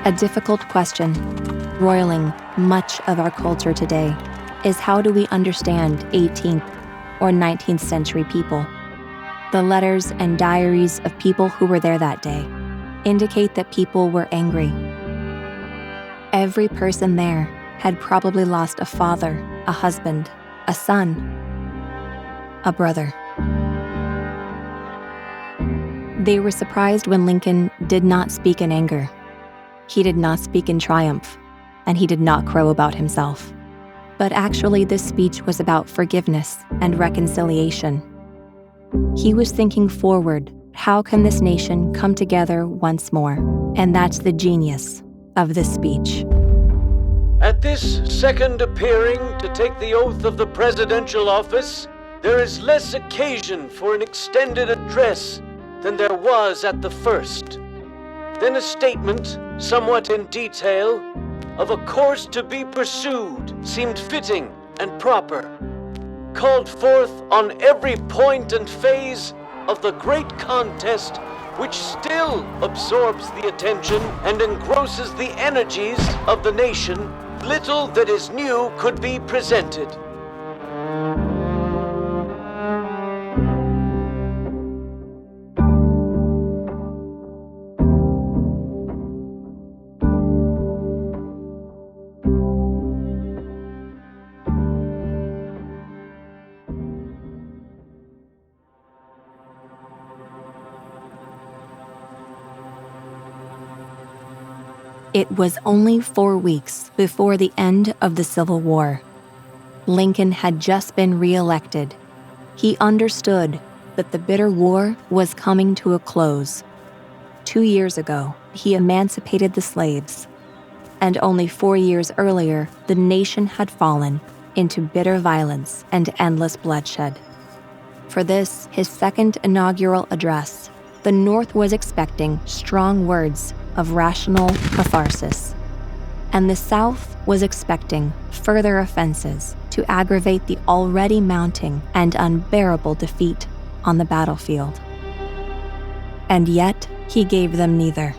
A difficult question, roiling much of our culture today, is how do we understand 18th or 19th century people? The letters and diaries of people who were there that day indicate that people were angry. Every person there had probably lost a father, a husband, a son, a brother. They were surprised when Lincoln did not speak in anger. He did not speak in triumph, and he did not crow about himself. But actually, this speech was about forgiveness and reconciliation. He was thinking forward, how can this nation come together once more? And that's the genius of this speech. At this second appearing to take the oath of the presidential office, there is less occasion for an extended address than there was at the first. Then a statement, somewhat in detail, of a course to be pursued seemed fitting and proper, called forth on every point and phase of the great contest which still absorbs the attention and engrosses the energies of the nation. Little that is new could be presented. It was only 4 weeks before the end of the Civil War. Lincoln had just been re-elected. He understood that the bitter war was coming to a close. 2 years ago, he emancipated the slaves. And only 4 years earlier, the nation had fallen into bitter violence and endless bloodshed. For this, his second inaugural address, the North was expecting strong words of rational catharsis, and the South was expecting further offenses to aggravate the already mounting and unbearable defeat on the battlefield. And yet, he gave them neither.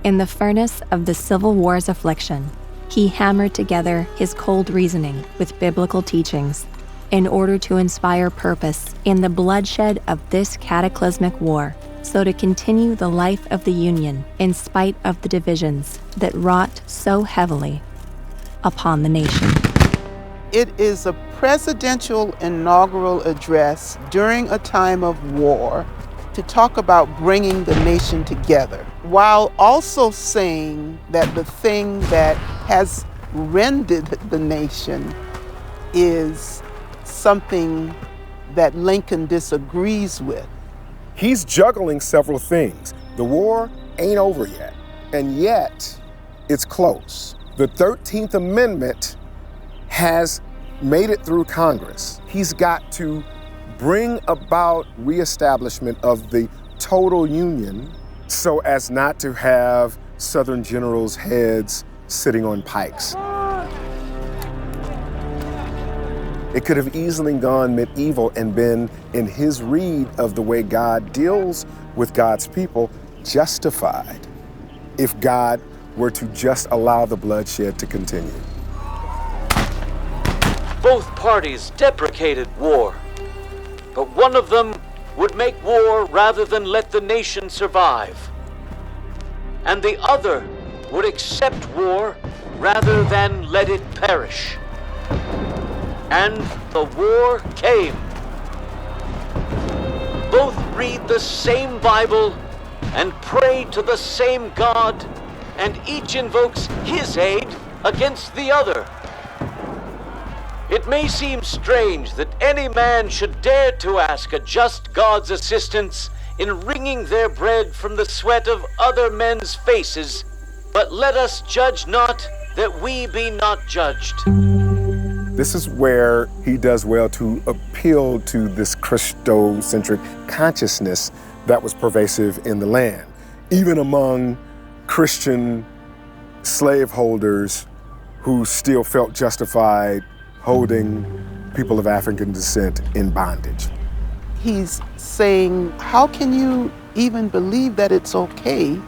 In the furnace of the Civil War's affliction, he hammered together his cold reasoning with biblical teachings in order to inspire purpose in the bloodshed of this cataclysmic war, so to continue the life of the Union in spite of the divisions that wrought so heavily upon the nation. It is a presidential inaugural address during a time of war to talk about bringing the nation together, while also saying that the thing that has rended the nation is something that Lincoln disagrees with. He's juggling several things. The war ain't over yet, and yet it's close. The 13th Amendment has made it through Congress. He's got to bring about reestablishment of the total Union so as not to have Southern generals' heads sitting on pikes. It could have easily gone medieval and been, in his read of the way God deals with God's people, justified if God were to just allow the bloodshed to continue. Both parties deprecated war, but one of them would make war rather than let the nation survive. And the other would accept war rather than let it perish. And the war came. Both read the same Bible and pray to the same God, and each invokes his aid against the other. It may seem strange that any man should dare to ask a just God's assistance in wringing their bread from the sweat of other men's faces, but let us judge not that we be not judged. This is where he does well to appeal to this Christocentric consciousness that was pervasive in the land, even among Christian slaveholders who still felt justified holding people of African descent in bondage. He's saying, how can you even believe that it's okay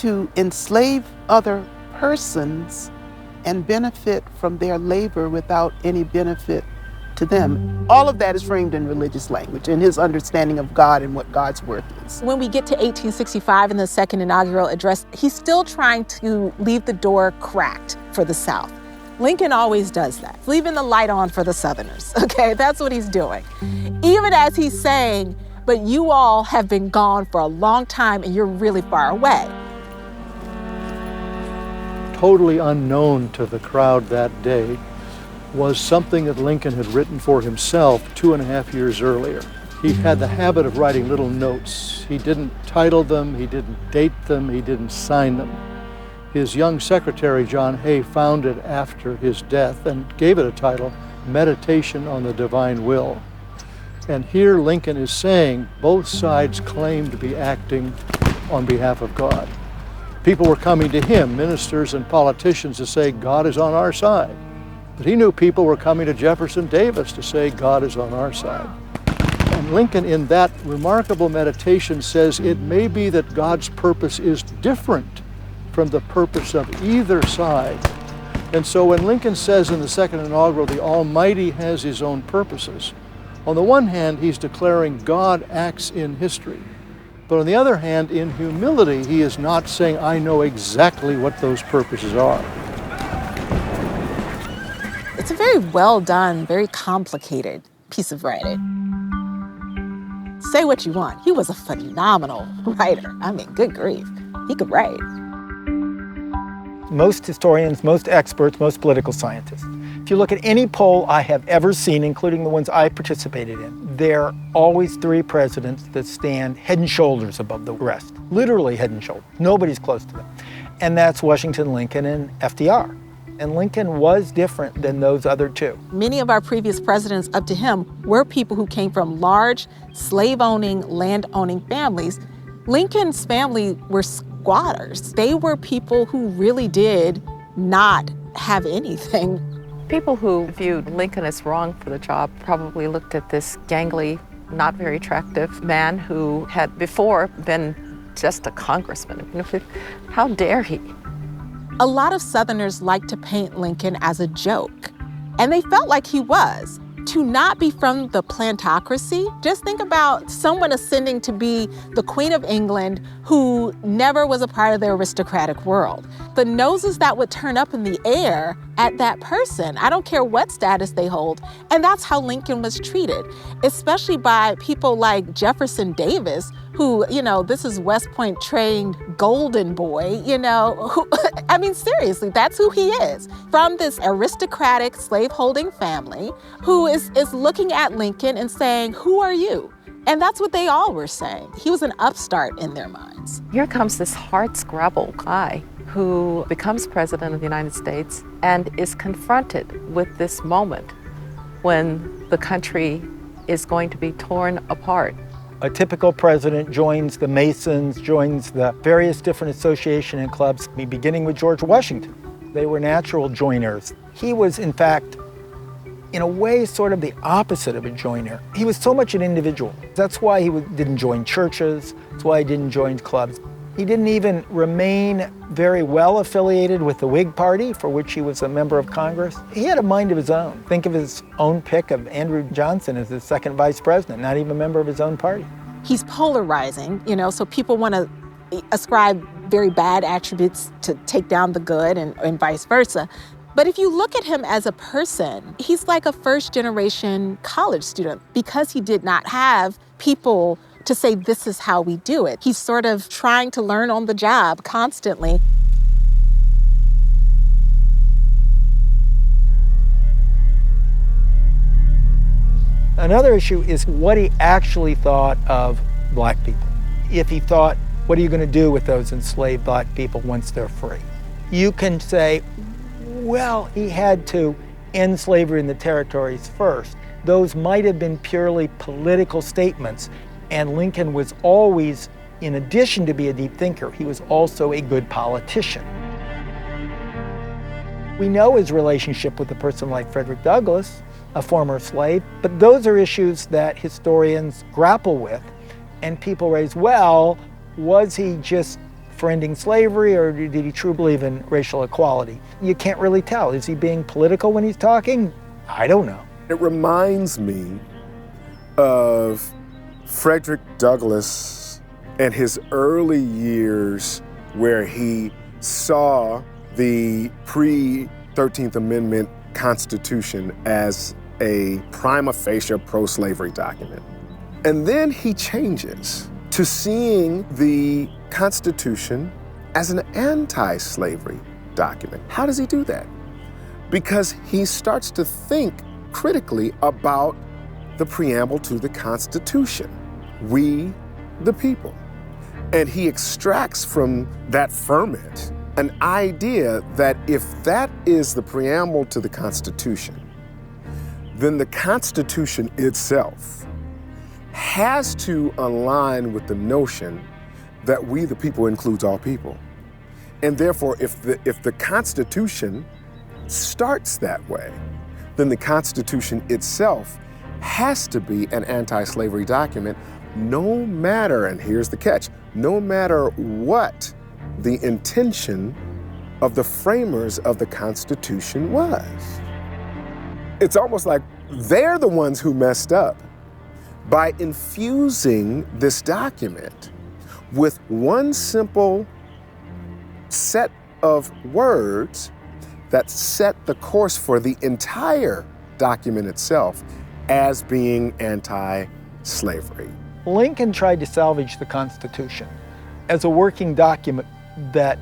to enslave other persons and benefit from their labor without any benefit to them. All of that is framed in religious language and his understanding of God and what God's work is. When we get to 1865 in the second inaugural address, he's still trying to leave the door cracked for the South. Lincoln always does that, leaving the light on for the Southerners, okay? That's what he's doing. Even as he's saying, but you all have been gone for a long time and you're really far away. Totally unknown to the crowd that day was something that Lincoln had written for himself 2.5 years earlier. He had the habit of writing little notes. He didn't title them, he didn't date them, he didn't sign them. His young secretary, John Hay, found it after his death and gave it a title, Meditation on the Divine Will. And here Lincoln is saying both sides claim to be acting on behalf of God. People were coming to him, ministers and politicians, to say God is on our side. But he knew people were coming to Jefferson Davis to say God is on our side. And Lincoln, in that remarkable meditation, says it may be that God's purpose is different from the purpose of either side. And so when Lincoln says in the second inaugural, the Almighty has his own purposes, on the one hand, he's declaring God acts in history. But on the other hand, in humility, he is not saying, I know exactly what those purposes are. It's a very well done, very complicated piece of writing. Say what you want, he was a phenomenal writer. I mean, good grief, he could write. Most historians, most experts, most political scientists, if you look at any poll I have ever seen, including the ones I participated in, there are always 3 presidents that stand head and shoulders above the rest. Literally head and shoulders. Nobody's close to them. And that's Washington, Lincoln, and FDR. And Lincoln was different than those other 2. Many of our previous presidents up to him were people who came from large slave-owning, land-owning families. Lincoln's family were squatters. They were people who really did not have anything. People who viewed Lincoln as wrong for the job probably looked at this gangly, not very attractive man who had before been just a congressman. How dare he? A lot of Southerners like to paint Lincoln as a joke, and they felt like he was. To not be from the plantocracy, just think about someone ascending to be the Queen of England who never was a part of the aristocratic world. The noses that would turn up in the air at that person, I don't care what status they hold, and that's how Lincoln was treated, especially by people like Jefferson Davis, who, this is West Point trained golden boy, who, I mean, seriously, that's who he is. From this aristocratic slave-holding family who is looking at Lincoln and saying, who are you? And that's what they all were saying. He was an upstart in their minds. Here comes this hardscrabble guy who becomes president of the United States and is confronted with this moment when the country is going to be torn apart. A typical president joins the Masons, joins the various different associations and clubs, beginning with George Washington. They were natural joiners. He was, in fact, in a way, sort of the opposite of a joiner. He was so much an individual. That's why he didn't join churches. That's why he didn't join clubs. He didn't even remain very well affiliated with the Whig Party, for which he was a member of Congress. He had a mind of his own. Think of his own pick of Andrew Johnson as his second vice president, not even a member of his own party. He's polarizing, so people want to ascribe very bad attributes to take down the good and vice versa. But if you look at him as a person, he's like a first-generation college student because he did not have people to say, this is how we do it. He's sort of trying to learn on the job constantly. Another issue is what he actually thought of black people. If he thought, what are you going to do with those enslaved black people once they're free? You can say, well, he had to end slavery in the territories first. Those might have been purely political statements, and Lincoln was always, in addition to be a deep thinker, he was also a good politician. We know his relationship with a person like Frederick Douglass, a former slave, but those are issues that historians grapple with, and people raise, well, was he just for ending slavery, or did he truly believe in racial equality? You can't really tell. Is he being political when he's talking? I don't know. It reminds me of Frederick Douglass and his early years where he saw the pre-13th Amendment Constitution as a prima facie pro-slavery document. And then he changes to seeing the Constitution as an anti-slavery document. How does he do that? Because he starts to think critically about the preamble to the Constitution, we the people. And he extracts from that ferment an idea that if that is the preamble to the Constitution, then the Constitution itself has to align with the notion that we the people includes all people. And therefore, if the Constitution starts that way, then the Constitution itself has to be an anti-slavery document, no matter, and here's the catch, no matter what the intention of the framers of the Constitution was. It's almost like they're the ones who messed up by infusing this document with one simple set of words that set the course for the entire document itself as being anti-slavery. Lincoln tried to salvage the Constitution as a working document that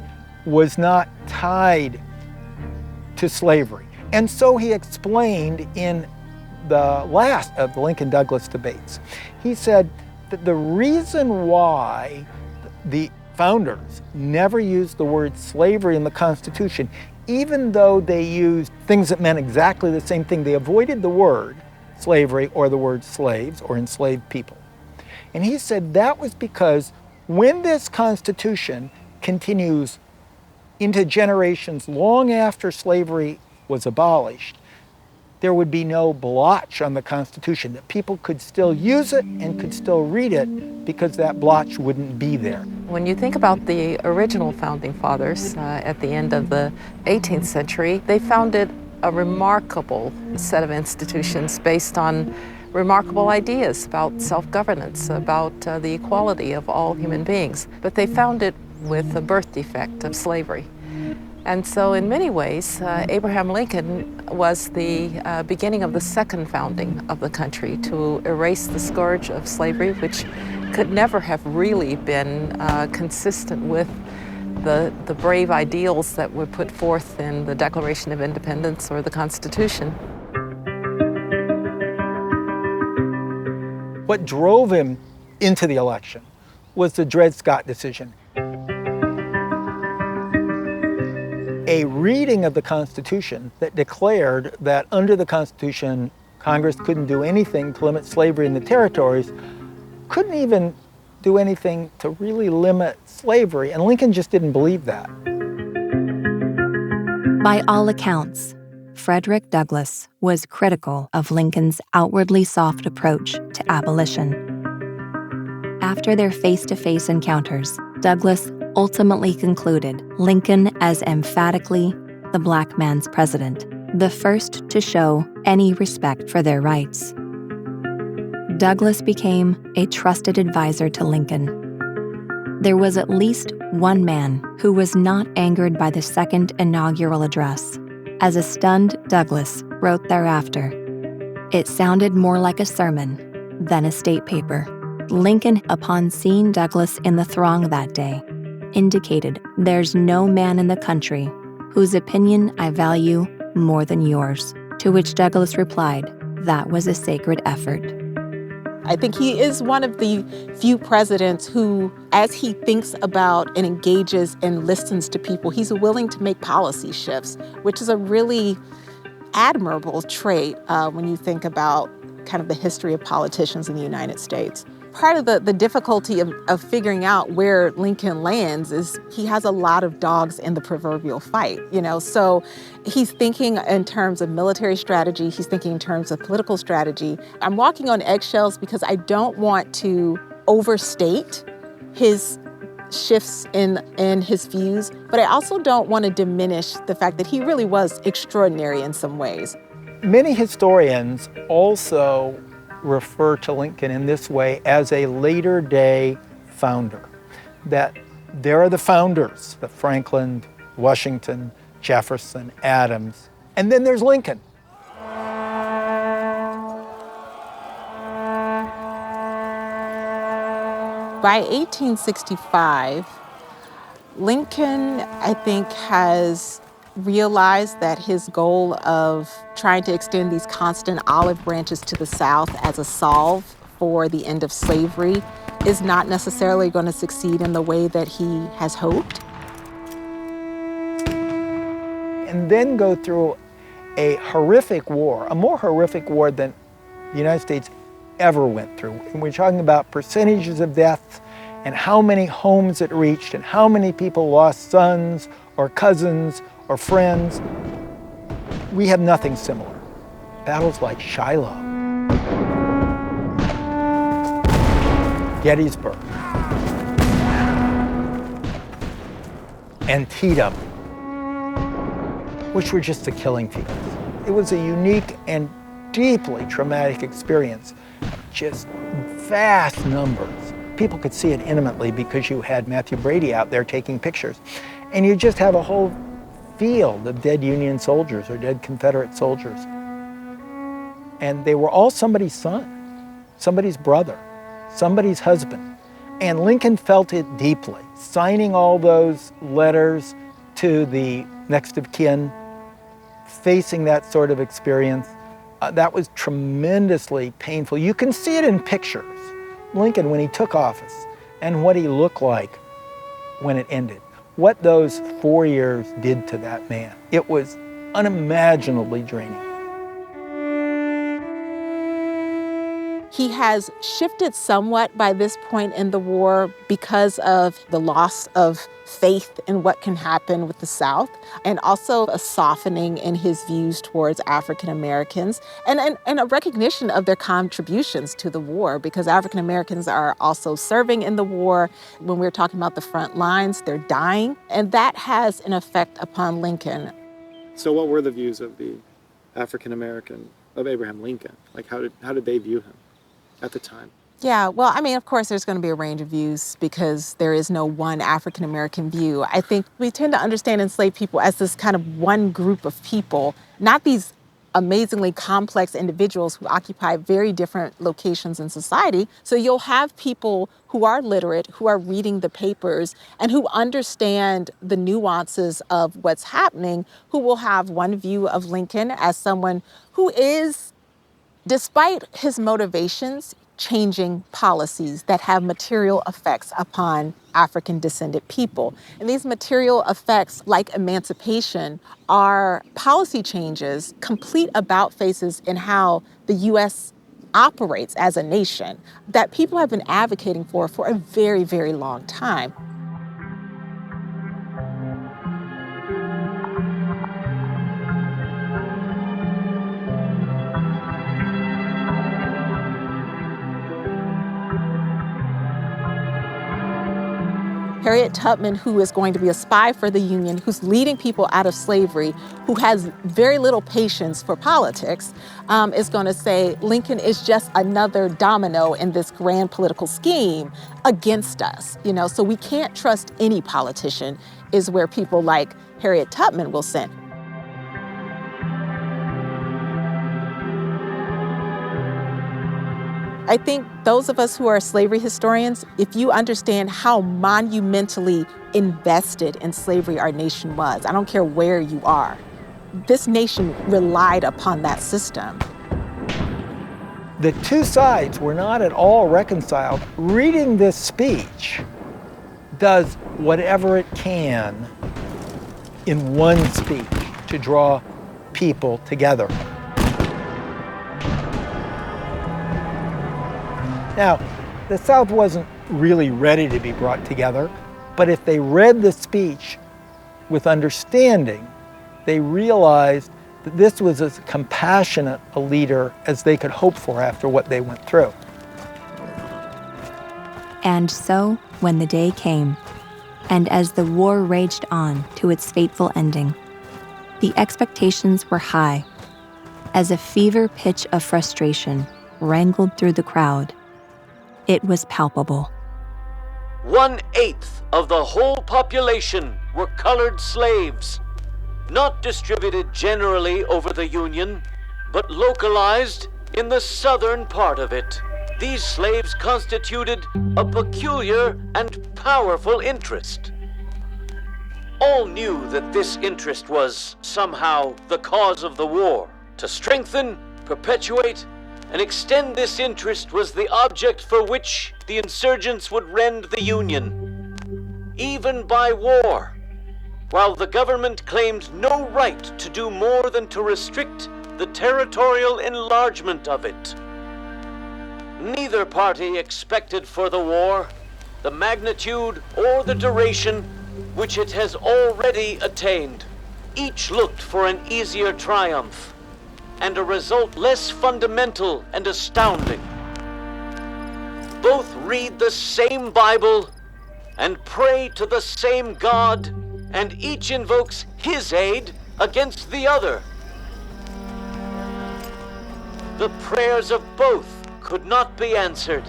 was not tied to slavery. And so he explained in the last of the Lincoln-Douglas debates, he said that the reason why the founders never used the word slavery in the Constitution, even though they used things that meant exactly the same thing, they avoided the word slavery or the word slaves or enslaved people. And he said that was because when this Constitution continues into generations long after slavery was abolished, there would be no blotch on the Constitution, that people could still use it and could still read it because that blotch wouldn't be there. When you think about the original founding fathers at the end of the 18th century, they founded a remarkable set of institutions based on remarkable ideas about self-governance, about the equality of all human beings. But they found it with the birth defect of slavery. And so in many ways, Abraham Lincoln was the beginning of the second founding of the country, to erase the scourge of slavery, which could never have really been consistent with the brave ideals that were put forth in the Declaration of Independence or the Constitution. What drove him into the election was the Dred Scott decision. A reading of the Constitution that declared that under the Constitution, Congress couldn't do anything to limit slavery in the territories, couldn't even do anything to really limit slavery, and Lincoln just didn't believe that. By all accounts, Frederick Douglass was critical of Lincoln's outwardly soft approach to abolition. After their face-to-face encounters, Douglass ultimately concluded Lincoln as emphatically the black man's president, the first to show any respect for their rights. Douglass became a trusted advisor to Lincoln. There was at least one man who was not angered by the second inaugural address. As a stunned Douglass wrote thereafter, "It sounded more like a sermon than a state paper." Lincoln, upon seeing Douglass in the throng that day, indicated, "There's no man in the country whose opinion I value more than yours," to which Douglass replied, "That was a sacred effort." I think he is one of the few presidents who, as he thinks about and engages and listens to people, he's willing to make policy shifts, which is a really admirable trait when you think about kind of the history of politicians in the United States. Part of the difficulty of figuring out where Lincoln lands is he has a lot of dogs in the proverbial fight, so he's thinking in terms of military strategy, he's thinking in terms of political strategy. I'm walking on eggshells because I don't want to overstate his shifts in his views, but I also don't want to diminish the fact that he really was extraordinary in some ways. Many historians also refer to Lincoln in this way as a later day founder, that there are the founders, the Franklin, Washington, Jefferson, Adams, and then there's Lincoln. By 1865, Lincoln, I think, has realized that his goal of trying to extend these constant olive branches to the South as a solve for the end of slavery is not necessarily going to succeed in the way that he has hoped. And then go through a horrific war, a more horrific war than the United States ever went through. And we're talking about percentages of deaths and how many homes it reached and how many people lost sons or cousins or friends. We have nothing similar. Battles like Shiloh, Gettysburg, Antietam, which were just the killing fields. It was a unique and deeply traumatic experience. Just vast numbers. People could see it intimately because you had Matthew Brady out there taking pictures. And you just have a whole field of dead Union soldiers or dead Confederate soldiers. And they were all somebody's son, somebody's brother, somebody's husband. And Lincoln felt it deeply, signing all those letters to the next of kin, facing that sort of experience. That was tremendously painful. You can see it in pictures. Lincoln, when he took office, and what he looked like when it ended. What those 4 years did to that man. It was unimaginably draining. He has shifted somewhat by this point in the war because of the loss of faith in what can happen with the South, and also a softening in his views towards African Americans, and a recognition of their contributions to the war, because African Americans are also serving in the war. When we're talking about the front lines, they're dying, and that has an effect upon Lincoln. So what were the views of the African American, of Abraham Lincoln? Like, how did they view him at the time? Yeah, well, I mean, of course, there's going to be a range of views because there is no one African-American view. I think we tend to understand enslaved people as this kind of one group of people, not these amazingly complex individuals who occupy very different locations in society. So you'll have people who are literate, who are reading the papers, and who understand the nuances of what's happening, who will have one view of Lincoln as someone who is, despite his motivations, changing policies that have material effects upon African-descended people. And these material effects, like emancipation, are policy changes, complete about-faces in how the U.S. operates as a nation that people have been advocating for a very, very long time. Harriet Tubman, who is going to be a spy for the Union, who's leading people out of slavery, who has very little patience for politics, is going to say Lincoln is just another domino in this grand political scheme against us. So we can't trust any politician, is where people like Harriet Tubman will sit. I think those of us who are slavery historians, if you understand how monumentally invested in slavery our nation was, I don't care where you are, this nation relied upon that system. The two sides were not at all reconciled. Reading this speech does whatever it can in one speech to draw people together. Now, the South wasn't really ready to be brought together, but if they read the speech with understanding, they realized that this was as compassionate a leader as they could hope for after what they went through. And so, when the day came, And as the war raged on to its fateful ending, the expectations were high. As a fever pitch of frustration wrangled through the crowd, it was palpable. 1/8 of the whole population were colored slaves, not distributed generally over the Union, but localized in the southern part of it. These slaves constituted a peculiar and powerful interest. All knew that this interest was somehow the cause of the war. To strengthen, perpetuate, and extend this interest was the object for which the insurgents would rend the Union, even by war, while the government claimed no right to do more than to restrict the territorial enlargement of it. Neither party expected for the war the magnitude or the duration which it has already attained. Each looked for an easier triumph and a result less fundamental and astounding. Both read the same Bible and pray to the same God, and each invokes his aid against the other. The prayers of both could not be answered.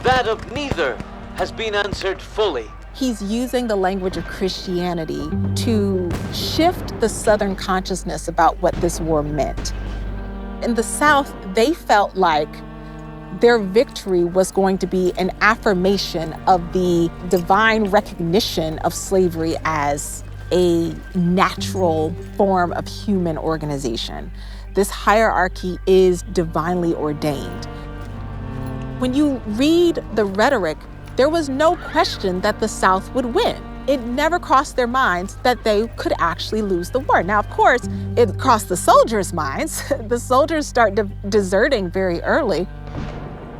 That of neither has been answered fully. He's using the language of Christianity to shift the Southern consciousness about what this war meant. In the South, they felt like their victory was going to be an affirmation of the divine recognition of slavery as a natural form of human organization. This hierarchy is divinely ordained. When you read the rhetoric, there was no question that the South would win. It never crossed their minds that they could actually lose the war. Now, of course, it crossed the soldiers' minds. The soldiers start deserting very early.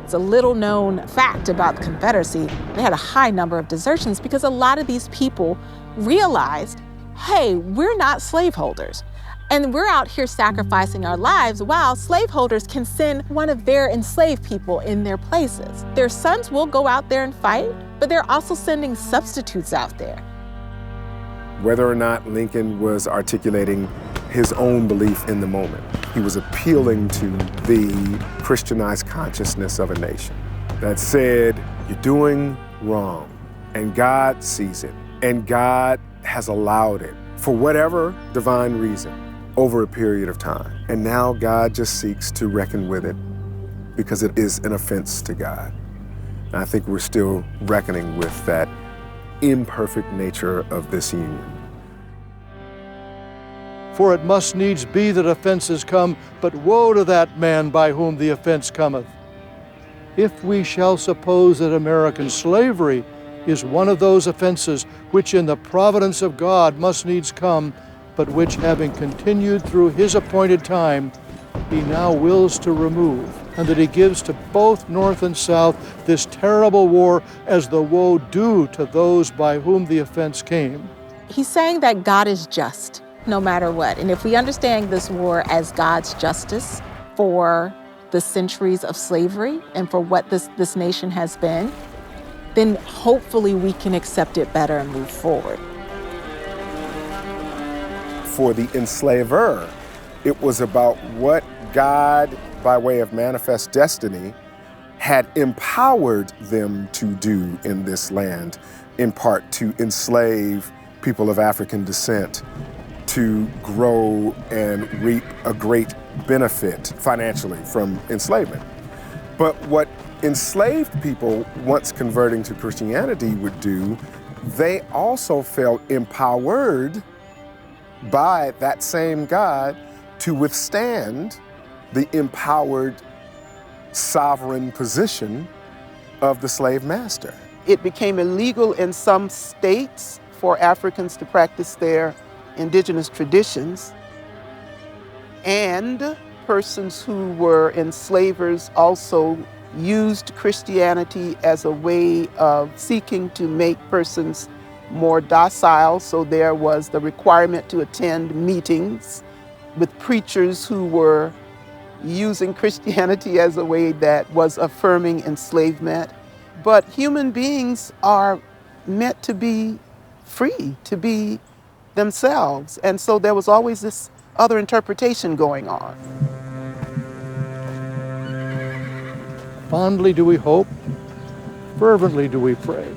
It's a little known fact about the Confederacy. They had a high number of desertions because a lot of these people realized, hey, we're not slaveholders. And we're out here sacrificing our lives while slaveholders can send one of their enslaved people in their places. Their sons will go out there and fight, but they're also sending substitutes out there. Whether or not Lincoln was articulating his own belief in the moment, he was appealing to the Christianized consciousness of a nation that said, you're doing wrong, and God sees it, and God has allowed it for whatever divine reason over a period of time. And now God just seeks to reckon with it because it is an offense to God. And I think we're still reckoning with that imperfect nature of this union. For it must needs be that offenses come, but woe to that man by whom the offense cometh. If we shall suppose that American slavery is one of those offenses which in the providence of God must needs come, but which having continued through his appointed time, he now wills to remove, and that he gives to both North and South this terrible war as the woe due to those by whom the offense came. He's saying that God is just, no matter what. And if we understand this war as God's justice for the centuries of slavery and for what this nation has been, then hopefully we can accept it better and move forward. For the enslaver, it was about what God, by way of manifest destiny, had empowered them to do in this land, in part to enslave people of African descent, to grow and reap a great benefit financially from enslavement. But what enslaved people, once converting to Christianity, would do, they also felt empowered by that same God to withstand the empowered sovereign position of the slave master. It became illegal in some states for Africans to practice their indigenous traditions, and persons who were enslavers also used Christianity as a way of seeking to make persons more docile. So there was the requirement to attend meetings with preachers who were using Christianity as a way that was affirming enslavement. But human beings are meant to be free, to be themselves. And so there was always this other interpretation going on. Fondly do we hope, fervently do we pray,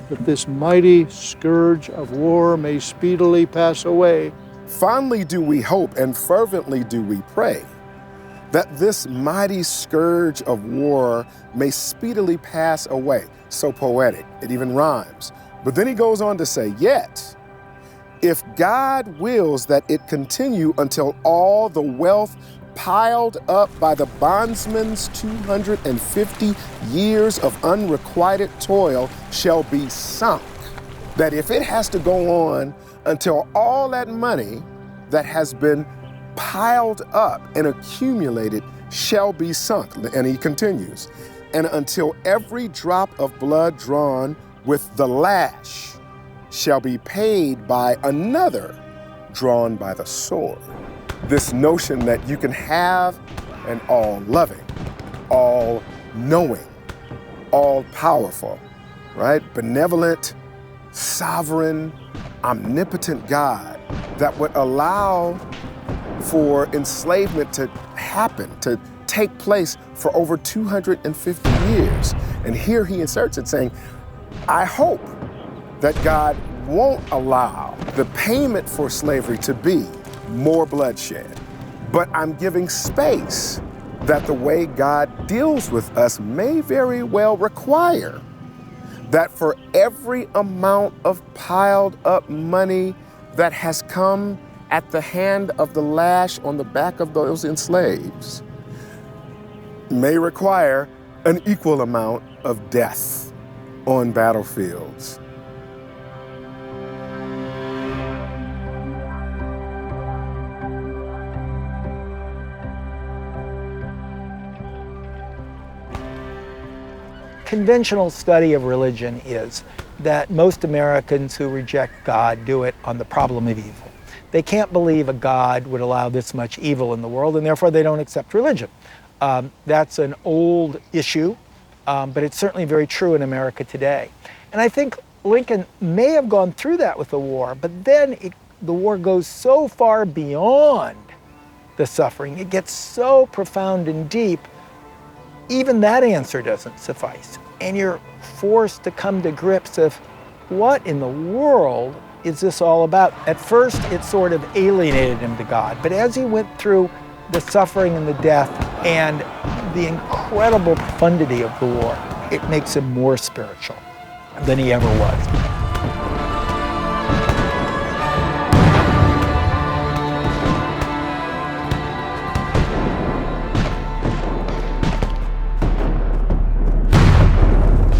that this mighty scourge of war may speedily pass away. Fondly do we hope and fervently do we pray that this mighty scourge of war may speedily pass away. So poetic, it even rhymes. But then he goes on to say, yet, if God wills that it continue until all the wealth piled up by the bondsman's 250 years of unrequited toil shall be sunk, that if it has to go on until all that money that has been piled up and accumulated shall be sunk. And he continues, and until every drop of blood drawn with the lash shall be paid by another drawn by the sword. This notion that you can have an all-loving, all-knowing, all-powerful, right? Benevolent, sovereign, omnipotent God that would allow for enslavement to happen, to take place for over 250 years. And here he inserts it saying, I hope that God won't allow the payment for slavery to be more bloodshed, but I'm giving space that the way God deals with us may very well require that for every amount of piled up money that has come at the hand of the lash on the back of those enslaved, may require an equal amount of death on battlefields. Conventional study of religion is that most Americans who reject God do it on the problem of evil. They can't believe a God would allow this much evil in the world, and therefore they don't accept religion. That's an old issue, but it's certainly very true in America today. And I think Lincoln may have gone through that with the war, but then the war goes so far beyond the suffering. It gets so profound and deep, even that answer doesn't suffice. And you're forced to come to grips with what in the world is this all about? At first, it sort of alienated him to God, but as he went through the suffering and the death and the incredible profundity of the war, it makes him more spiritual than he ever was.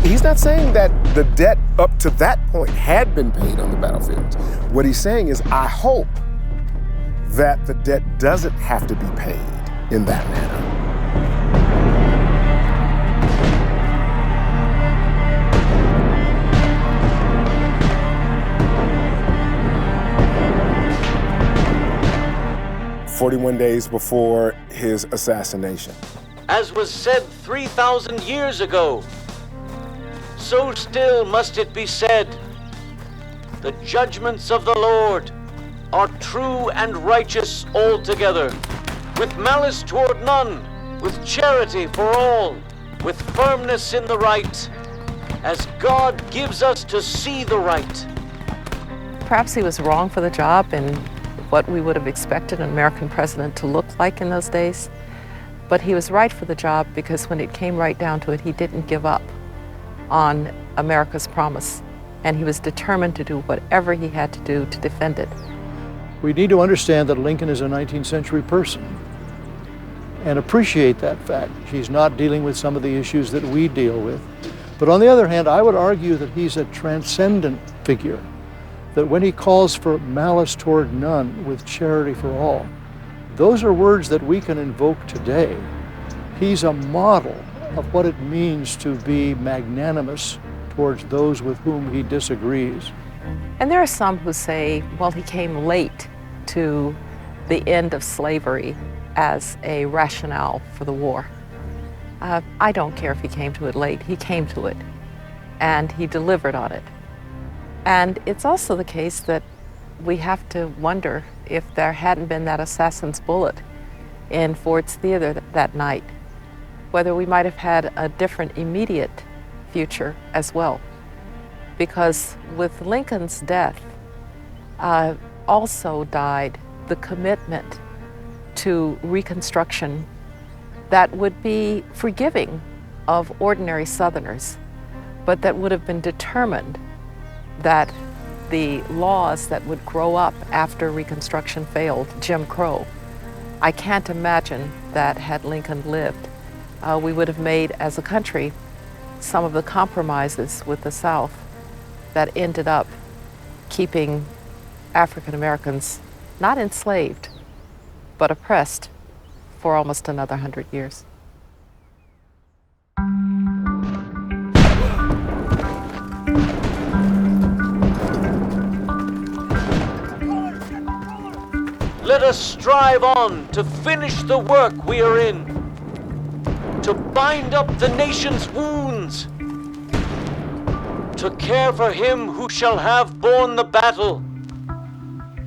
He's not saying that the debt up to that point had been paid on the battlefields. What he's saying is, I hope that the debt doesn't have to be paid in that manner. "41 days before his assassination. As was said 3,000 years ago, so still must it be said, the judgments of the Lord are true and righteous altogether, with malice toward none, with charity for all, with firmness in the right, as God gives us to see the right." Perhaps he was wrong for the job and what we would have expected an American president to look like in those days, but he was right for the job because when it came right down to it, he didn't give up on America's promise, and he was determined to do whatever he had to do to defend it. We need to understand that Lincoln is a 19th century person and appreciate that fact. He's not dealing with some of the issues that we deal with. But on the other hand, I would argue that he's a transcendent figure, that when he calls for malice toward none with charity for all, those are words that we can invoke today. He's a model of what it means to be magnanimous towards those with whom he disagrees. And there are some who say, well, he came late to the end of slavery as a rationale for the war. I don't care if he came to it late. He came to it, and he delivered on it. And it's also the case that we have to wonder if there hadn't been that assassin's bullet in Ford's Theater that night, whether we might have had a different immediate future as well. Because with Lincoln's death, also died the commitment to Reconstruction that would be forgiving of ordinary Southerners, but that would have been determined that the laws that would grow up after Reconstruction failed, Jim Crow, I can't imagine that had Lincoln lived, we would have made as a country some of the compromises with the South that ended up keeping African Americans not enslaved, but oppressed for almost another 100 years. Let us strive on to finish the work we are in, to bind up the nation's wounds, to care for him who shall have borne the battle,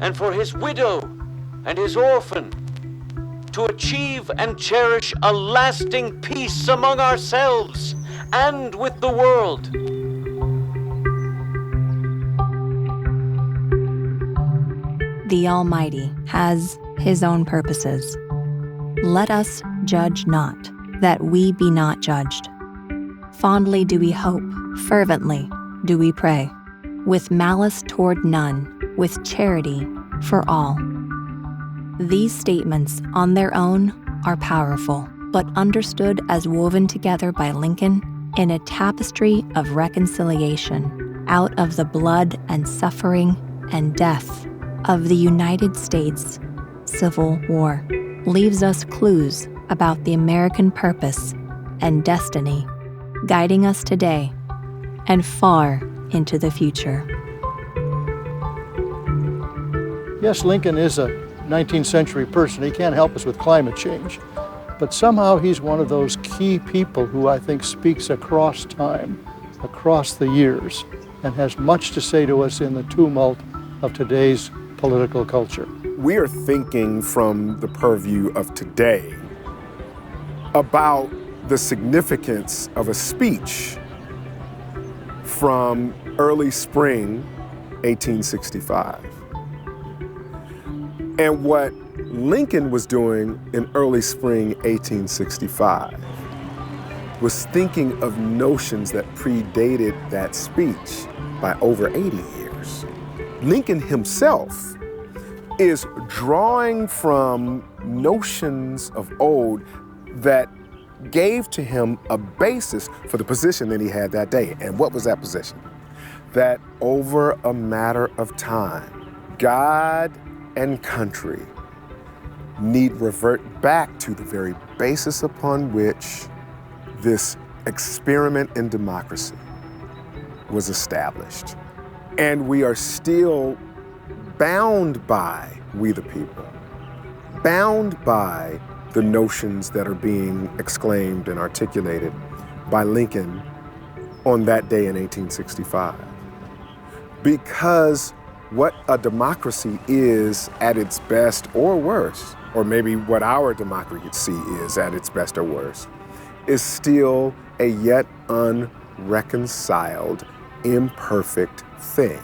and for his widow and his orphan, to achieve and cherish a lasting peace among ourselves and with the world. The Almighty has his own purposes. Let us judge not, that we be not judged. Fondly do we hope, fervently do we pray, with malice toward none, with charity for all. These statements on their own are powerful, but understood as woven together by Lincoln in a tapestry of reconciliation out of the blood and suffering and death of the United States Civil War, leaves us clues about the American purpose and destiny, guiding us today and far into the future. Yes, Lincoln is a 19th century person. He can't help us with climate change. But somehow he's one of those key people who I think speaks across time, across the years, and has much to say to us in the tumult of today's political culture. We are thinking from the purview of today about the significance of a speech from early spring 1865. And what Lincoln was doing in early spring 1865 was thinking of notions that predated that speech by over 80 years. Lincoln himself is drawing from notions of old that gave to him a basis for the position that he had that day. And what was that position? That over a matter of time, God and country need revert back to the very basis upon which this experiment in democracy was established. And we are still bound by, we the people, bound by the notions that are being exclaimed and articulated by Lincoln on that day in 1865. Because what a democracy is at its best or worst, or maybe what our democracy is at its best or worst, is still a yet unreconciled, imperfect thing.